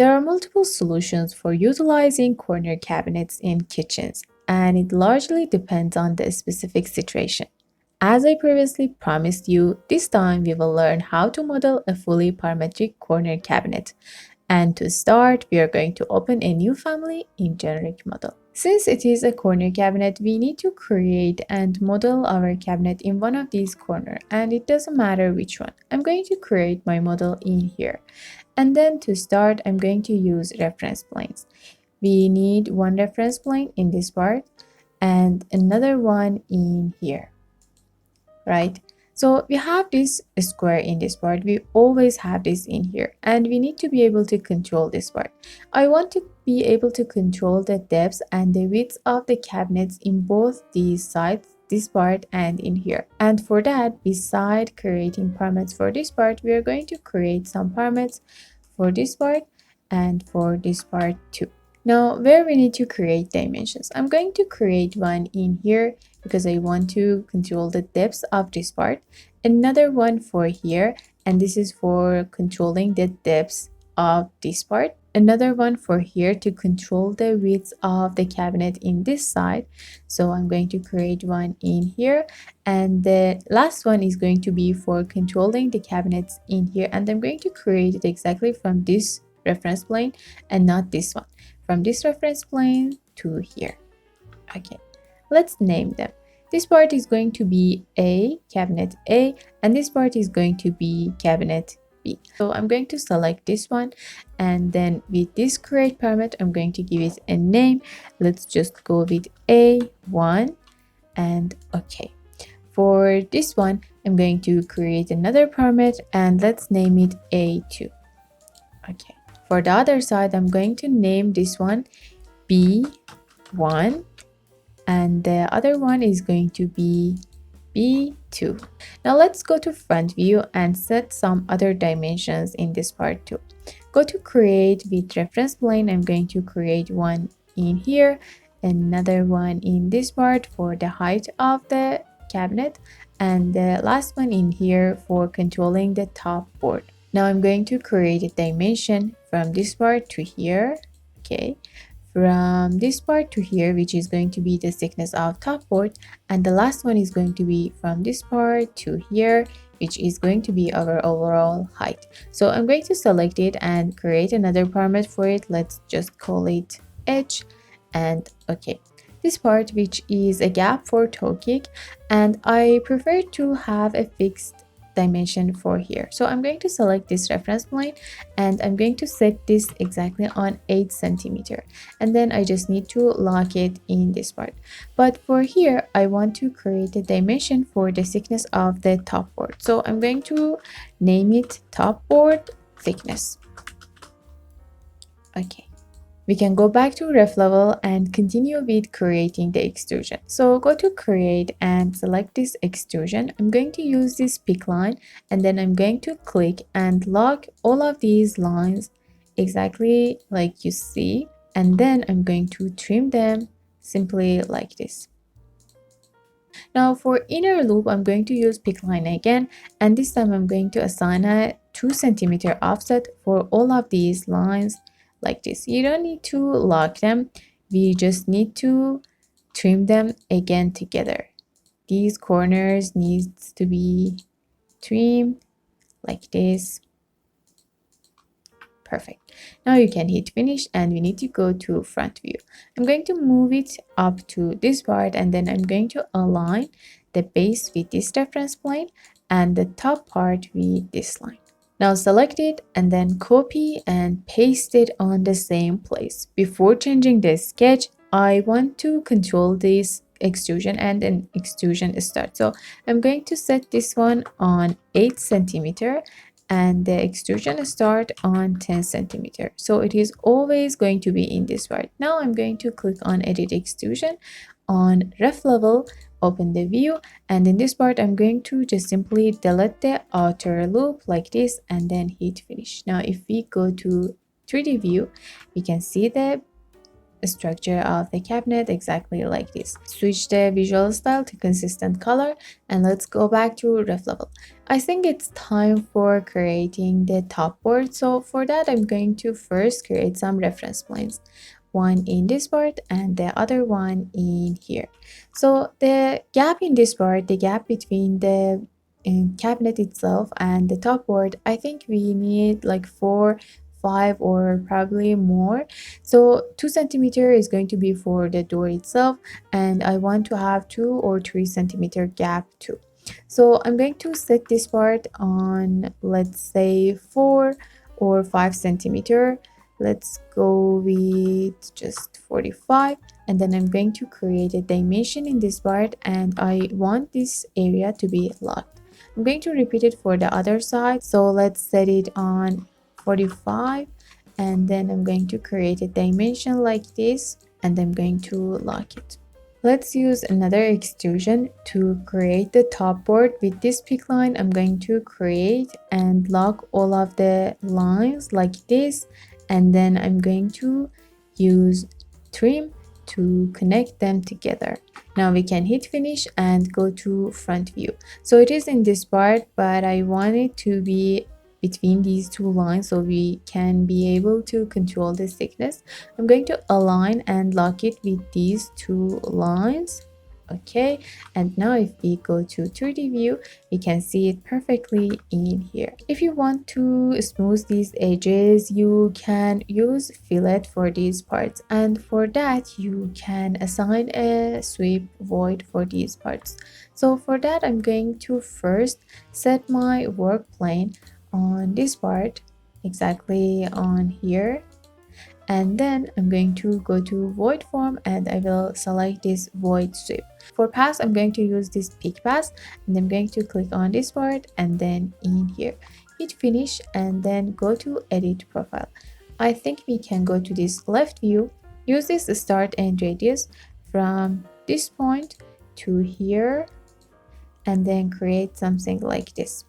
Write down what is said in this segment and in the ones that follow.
There are multiple solutions for utilizing corner cabinets in kitchens, and it largely depends on the specific situation. As I previously promised you, this time we will learn how to model a fully parametric corner cabinet. And to start, we are going to open a new family in generic model. Since it is a corner cabinet, we need to create and model our cabinet in one of these corners, and it doesn't matter which one. I'm going to create my model in here. And then to start, I'm going to use reference planes. We need one reference plane in this part and another one in here, right? So we have this square in this part. We always have this in here, and we need to be able to control this part. I want to be able to control the depth and the width of the cabinets in both these sides, this part and in here. And for that, beside creating parameters for this part, we are going to create some parameters for this part and for this part too. Now, where we need to create dimensions, I'm going to create one in here because I want to control the depth of this part. Another one for here, and this is for controlling the depth of this part. Another one for here to control the width of the cabinet in this side. So I'm going to create one in here, and the last one is going to be for controlling the cabinets in here, and I'm going to create it exactly from this reference plane and not this one, from this reference plane to here. Okay, let's name them. This part is going to be A, cabinet A, and this part is going to be cabinet B. So I'm going to select this one, and then with this create parameter, I'm going to give it a name. Let's just go with A1, and okay. For this one, I'm going to create another parameter, and let's name it A2. Okay. For the other side, I'm going to name this one B1, and the other one is going to be B2. Now let's go to front view and set some other dimensions in this part too. Go to create with reference plane. I'm going to create one in here, another one in this part for the height of the cabinet, and the last one in here for controlling the top board. Now I'm going to create a dimension from this part to here, okay, from this part to here, which is going to be the thickness of top board, and the last one is going to be from this part to here, which is going to be our overall height. So I'm going to select it and create another parameter for it. Let's just call it edge, and okay. This part, which is a gap for toe kick, and I prefer to have a fixed dimension for here. So I'm going to select this reference plane, and I'm going to set this exactly on 8 centimeter, and then I just need to lock it in this part. But for here, I want to create a dimension for the thickness of the top board. So I'm going to name it top board thickness. Okay. We can go back to ref level and continue with creating the extrusion. So go to create and select this extrusion. I'm going to use this pick line, and then I'm going to click and lock all of these lines exactly like you see, and then I'm going to trim them simply like this. Now for inner loop, I'm going to use pick line again, and this time I'm going to assign a 2 centimeter offset for all of these lines like this. You don't need to lock them, we just need to trim them again together. These corners needs to be trimmed like this. Perfect. Now you can hit finish, and we need to go to front view. I'm going to move it up to this part, and then I'm going to align the base with this reference plane and the top part with this line. Now select it and then copy and paste it on the same place. Before changing the sketch, I want to control this extrusion and an extrusion start. So I'm going to set this one on 8 centimeter and the extrusion start on 10 centimeter. So it is always going to be in this part. Now I'm going to click on edit extrusion on ref level, open the view, and in this part I'm going to just simply delete the outer loop like this and then hit finish. Now if we go to 3D view, we can see the structure of the cabinet exactly like this. Switch the visual style to consistent color, and let's go back to ref level. I think it's time for creating the top board. So for that, I'm going to first create some reference planes, one in this part and the other one in here. So the gap in this part, the gap between the cabinet itself and the top board, I think we need like 4, 5 or probably more. So 2 centimeter is going to be for the door itself, and I want to have 2 or 3 centimeter gap too. So I'm going to set this part on, let's say 4 or 5 centimeter. Let's go with just 45, and then I'm going to create a dimension in this part, and I want this area to be locked. I'm going to repeat it for the other side. So let's set it on 45, and then I'm going to create a dimension like this, and I'm going to lock it. Let's use another extrusion to create the top board. With this pick line, I'm going to create and lock all of the lines like this, and then I'm going to use trim to connect them together. Now we can hit finish and go to front view. So it is in this part, but I want it to be between these two lines so we can be able to control the thickness. I'm going to align and lock it with these two lines. Okay, and now if we go to 3D view, we can see it perfectly in here. If you want to smooth these edges, you can use fillet for these parts, and for that you can assign a sweep void for these parts. So for that, I'm going to first set my work plane on this part, exactly on here, and then I'm going to go to void form and I will select this void sweep. For pass, I'm going to use this pick pass, and I'm going to click on this part and then in here hit finish and then go to edit profile. I think we can go to this left view, use this start and radius from this point to here, and then create something like this.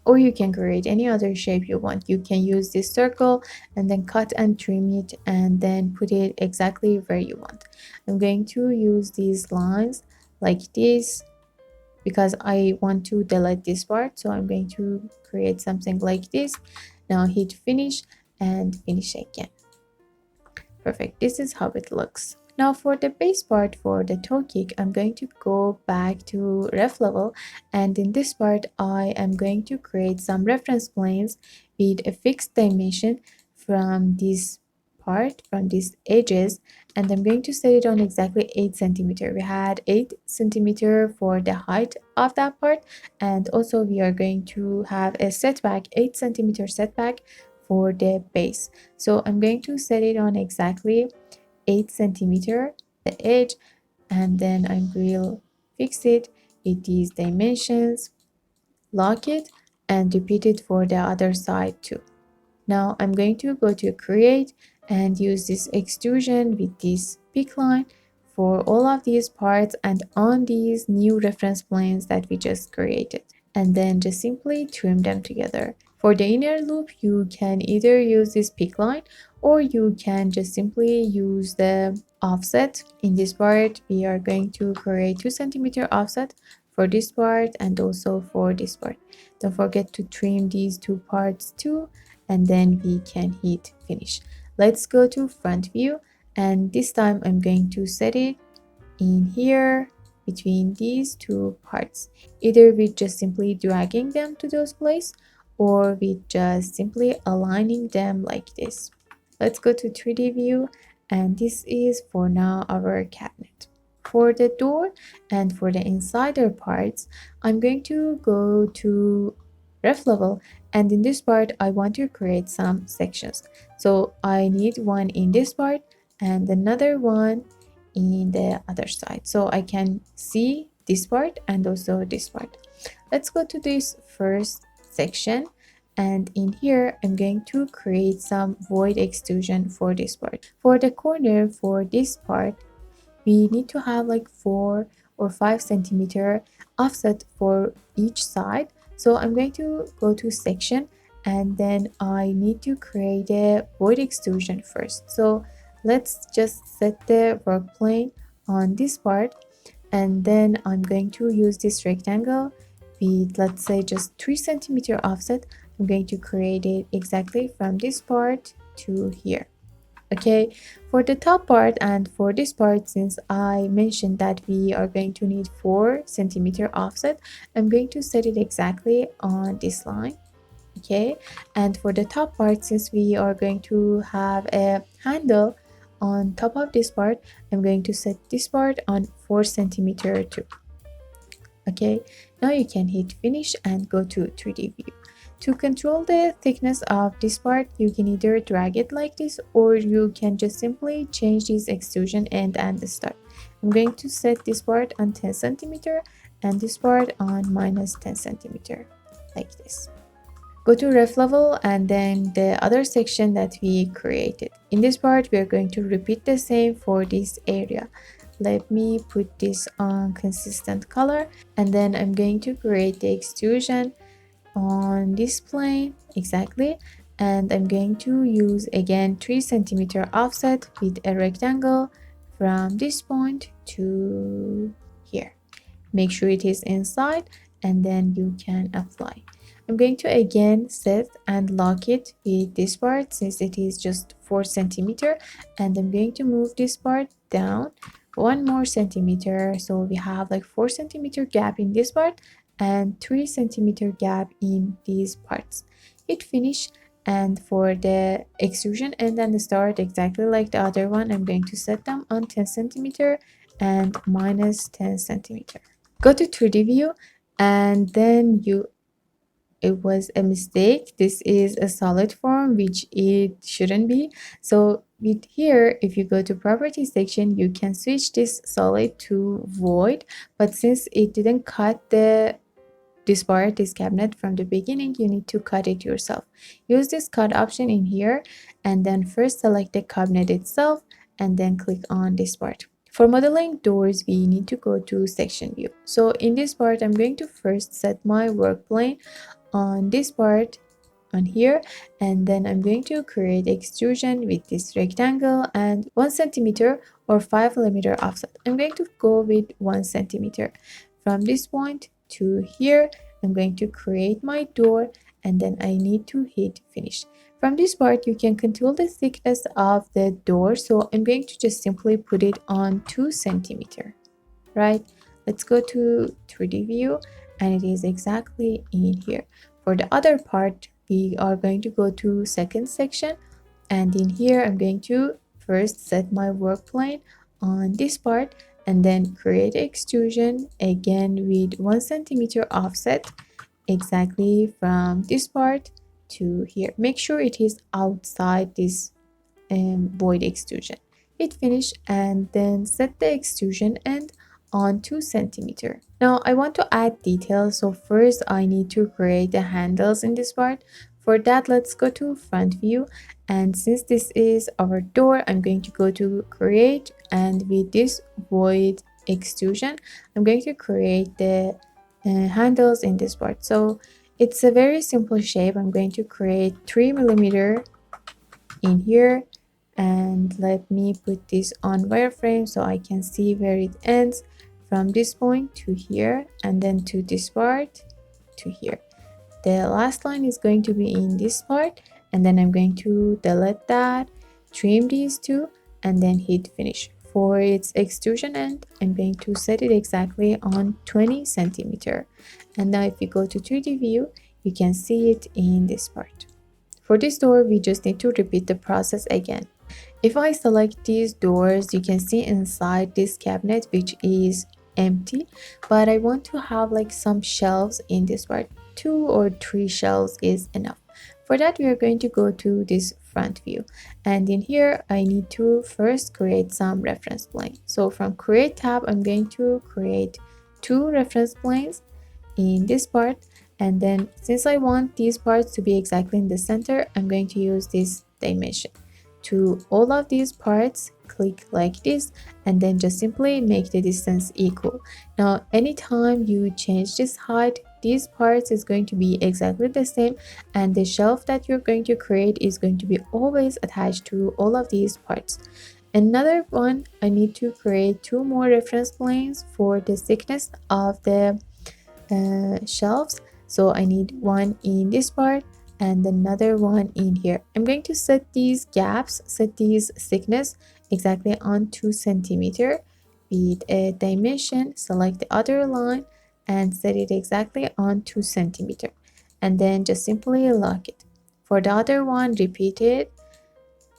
Or you can create any other shape you want. You can use this circle and then cut and trim it and then put it exactly where you want. I'm going to use these lines like this because I want to delete this part. So I'm going to create something like this. Now hit finish and finish again. Perfect. This is how it looks. Now for the base part, for the toe kick, I'm going to go back to ref level, and in this part I am going to create some reference planes with a fixed dimension from this part, from these edges, and I'm going to set it on exactly 8 centimeter. We had 8 centimeter for the height of that part, and also we are going to have a setback, 8 centimeter setback for the base. So I'm going to set it on exactly 8 centimeter the edge, and then I will fix it with these dimensions, lock it, and repeat it for the other side too. Now I'm going to go to create and use this extrusion with this pick line for all of these parts and on these new reference planes that we just created, and then just simply trim them together. For the inner loop, you can either use this pick line or you can just simply use the offset. In this part, we are going to create 2 centimeter offset for this part and also for this part. Don't forget to trim these two parts too, and then we can hit finish. Let's go to front view, and this time I'm going to set it in here between these two parts, either with just simply dragging them to those places or with just simply aligning them like this. Let's go to 3D view, and this is for now our cabinet. For the door and for the insider parts, I'm going to go to ref level, and in this part I want to create some sections. So I need one in this part and another one in the other side, so I can see this part and also this part. Let's go to this first section, and in here I'm going to create some void extrusion for this part. For the corner, for this part, we need to have like 4 or 5 centimeter offset for each side. So I'm going to go to section, and then I need to create a void extrusion first. So let's just set the work plane on this part, and then I'm going to use this rectangle with, let's say, just 3 centimeter offset. I'm going to create it exactly from this part to here. Okay, for the top part and for this part, since I mentioned that we are going to need 4 centimeter offset, I'm going to set it exactly on this line. Okay, and for the top part, since we are going to have a handle on top of this part, I'm going to set this part on 4 centimeter too. Okay, now you can hit finish and go to 3D view. To control the thickness of this part, you can either drag it like this, or you can just simply change this extrusion end and the start. I'm going to set this part on 10 centimeter and this part on minus 10 centimeter, like this. Go to ref level and then the other section that we created. In this part, we are going to repeat the same for this area. Let me put this on consistent color, and then I'm going to create the extrusion on this plane exactly, and I'm going to use again 3 centimeter offset with a rectangle from this point to here. Make sure it is inside, and then you can apply. I'm going to again set and lock it with this part since it is just 4 centimeter, and I'm going to move this part down 1 more centimeter, so we have like 4 centimeter gap in this part and 3 centimeter gap in these parts. Hit finish, and for the extrusion end and the start, exactly like the other one, I'm going to set them on 10 centimeter and minus 10 centimeter. Go to 3D view, and then it was a mistake. This is a solid form, which it shouldn't be. So with here, if you go to property section, you can switch this solid to void, but since it didn't cut this part, this cabinet from the beginning, you need to cut it yourself. Use this cut option in here, and then first select the cabinet itself and then click on this part. For modeling doors, we need to go to section view. So in this part, I'm going to first set my work plane on this part on here, and then I'm going to create extrusion with this rectangle and 1 centimeter or 5 millimeter offset. I'm going to go with 1 centimeter. From this point to here, I'm going to create my door, and then I need to hit finish. From this part, you can control the thickness of the door, so I'm going to just simply put it on 2 centimeter, right? Let's go to 3D view, and it is exactly in here. For the other part, we are going to go to second section, and in here, I'm going to first set my work plane on this part, and then create extrusion again with 1 centimeter offset exactly from this part to here. Make sure it is outside this void extrusion. Hit finish, and then set the extrusion end on 2 centimeter. Now I want to add details, so first I need to create the handles in this part. For that, let's go to front view, and since this is our door, I'm going to go to create, and with this void extrusion, I'm going to create the handles in this part. So it's a very simple shape. I'm going to create 3 millimeter in here, and let me put this on wireframe so I can see where it ends from this point to here, and then to this part to here. The last line is going to be in this part, and then I'm going to delete that, trim these two, and then hit finish. For its extrusion end, I'm going to set it exactly on 20 centimeter. And now if you go to 3D view, you can see it in this part. For this door, we just need to repeat the process again. If I select these doors, you can see inside this cabinet, which is empty, but I want to have like some shelves in this part. 2 or 3 shelves is enough. For that, we are going to go to this front view, and in here I need to first create some reference plane. So from create tab, I'm going to create 2 reference planes in this part, and then since I want these parts to be exactly in the center, I'm going to use this dimension. To all of these parts, click like this, and then just simply make the distance equal. Now anytime you change this height, these parts is going to be exactly the same, and the shelf that you're going to create is going to be always attached to all of these parts. Another one, I need to create two more reference planes for the thickness of the shelves. So I need one in this part and another one in here. I'm going to set these gaps, set these thickness exactly on 2 centimeter with a dimension. Select the other line and set it exactly on 2 centimeter, and then just simply lock it. For the other one, repeat it,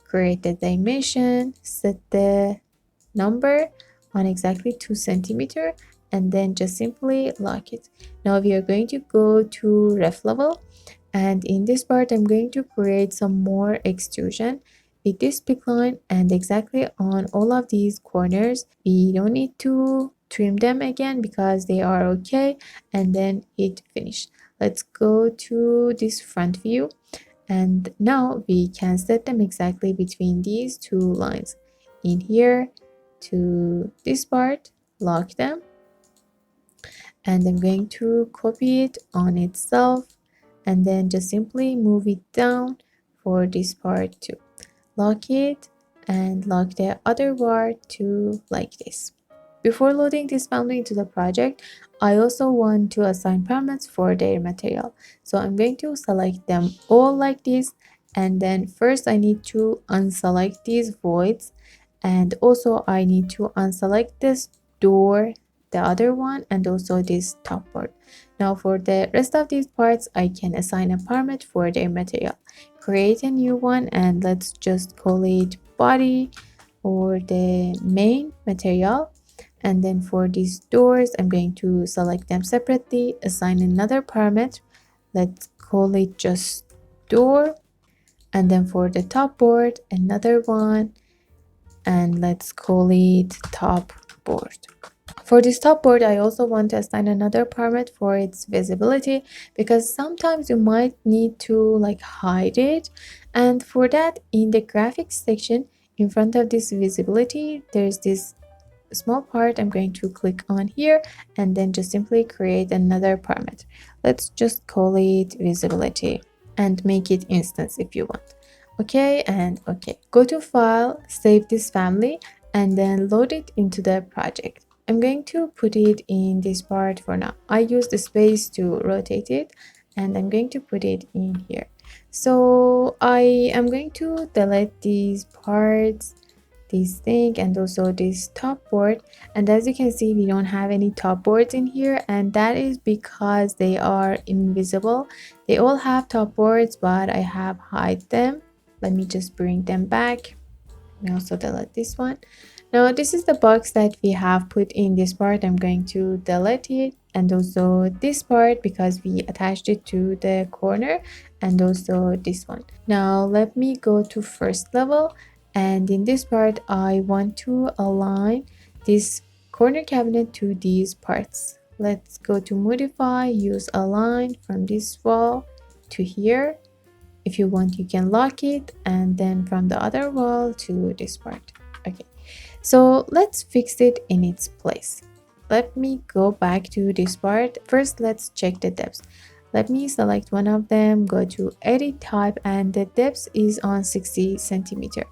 create the dimension, set the number on exactly 2 centimeter, and then just simply lock it. Now we are going to go to ref level, and in this part I'm going to create some more extrusion with this pick line, and exactly on all of these corners. We don't need to trim them again because they are okay, and then hit finish. Let's go to this front view, and now we can set them exactly between these two lines. In here to this part, lock them, and I'm going to copy it on itself, and then just simply move it down for this part too. Lock it and lock the other part too, like this. Before loading this family into the project, I also want to assign parameters for their material. So I'm going to select them all like this, and then first I need to unselect these voids, and also I need to unselect this door, the other one, and also this top part. Now for the rest of these parts, I can assign a parameter for their material. Create a new one, and let's just call it body or the main material. And then for these doors, I'm going to select them separately, assign another parameter. Let's call it just door. And then for the top board, another one, and let's call it top board. For this top board, I also want to assign another parameter for its visibility, because sometimes you might need to like hide it. And for that, in the graphics section in front of this visibility, there's this small part. I'm going to click on here and then just simply create another parameter. Let's just call it visibility and make it instance if you want. Okay, and okay. Go to file, save this family, and then load it into the project. I'm going to put it in this part for now. I use the space to rotate it, and I'm going to put it in here. So I am going to delete these parts, this thing, and also this top board. And as you can see, we don't have any top boards in here, and that is because they are invisible. They all have top boards, but I have hide them. Let me just bring them back. Let me also delete this one. Now this is the box that we have put in this part. I'm going to delete it, and also this part because we attached it to the corner, and also this one. Now let me go to first level, and in this part I want to align this corner cabinet to these parts. Let's go to modify, use align from this wall to here. If you want, you can lock it, and then from the other wall to this part. Okay, so let's fix it in its place. Let me go back to this part. First, let's check the depth. Let me select one of them, go to edit type, and the depth is on 60 centimeter.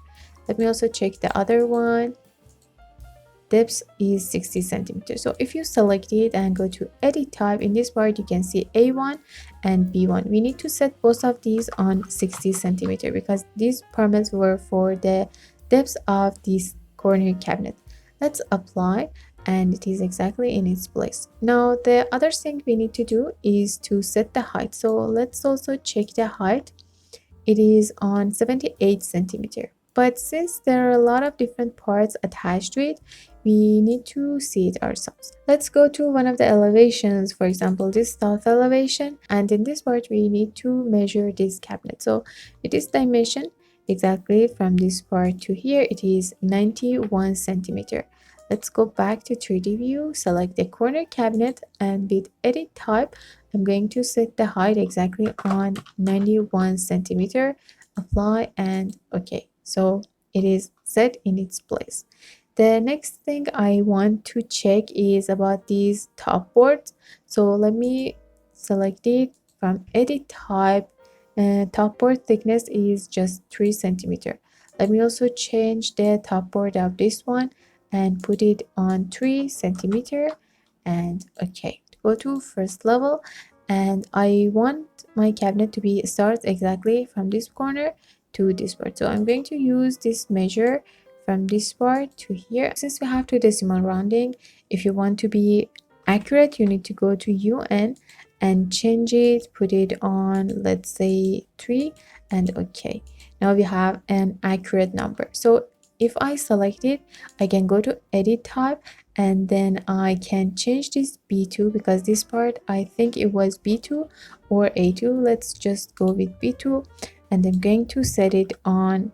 Let me also check the other one. Depth is 60 centimeters. So if you select it and go to edit type, in this part you can see A1 and B1. We need to set both of these on 60 centimeter because these parameters were for the depth of this corner cabinet. Let's apply, and it is exactly in its place. Now the other thing we need to do is to set the height. So let's also check the height. It is on 78 centimeter. But since there are a lot of different parts attached to it, we need to see it ourselves. Let's go to one of the elevations, for example, this south elevation. And in this part, we need to measure this cabinet. So with this dimension, exactly from this part to here, it is 91 centimeter. Let's go back to 3D view, select the corner cabinet, and with edit type, I'm going to set the height exactly on 91 centimeter, apply, and okay. So it is set in its place. The next thing I want to check is about these top boards. So let me select it from edit type. Top board thickness is just 3 centimeter. Let me also change the top border of this one and put it on 3 centimeter. And okay, go to first level, and I want my cabinet to be starts exactly from this corner to this part. So I'm going to use this measure from this part to here. Since we have 2 decimal rounding, if you want to be accurate, you need to go to UN and change it, put it on, let's say 3, and okay. Now we have an accurate number. So if I select it, I can go to edit type, and then I can change this B2, because this part I think it was B2 or A2. Let's just go with B2, and I'm going to set it on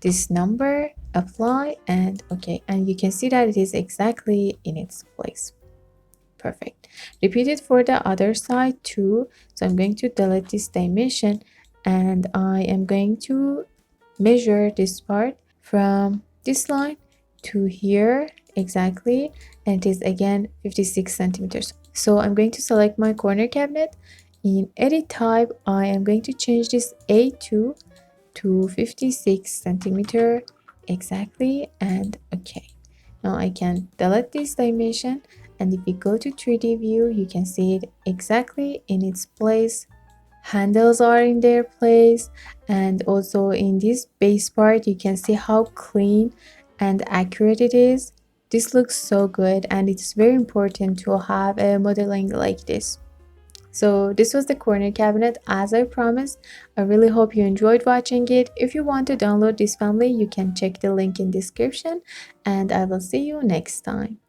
this number, apply, and okay, and you can see that it is exactly in its place. Perfect. Repeat it for the other side too. So I'm going to delete this dimension, and I am going to measure this part from this line to here exactly, and it is again 56 centimeters. So I'm going to select my corner cabinet. In edit type, I am going to change this A2 to 56 centimeter exactly, and okay. Now I can delete this dimension, and if you go to 3D view, you can see it exactly in its place. Handles are in their place, and also in this base part you can see how clean and accurate it is. This looks so good, and it's very important to have a modeling like this. So this was the corner cabinet as I promised. I really hope you enjoyed watching it. If you want to download this family, you can check the link in description, and I will see you next time.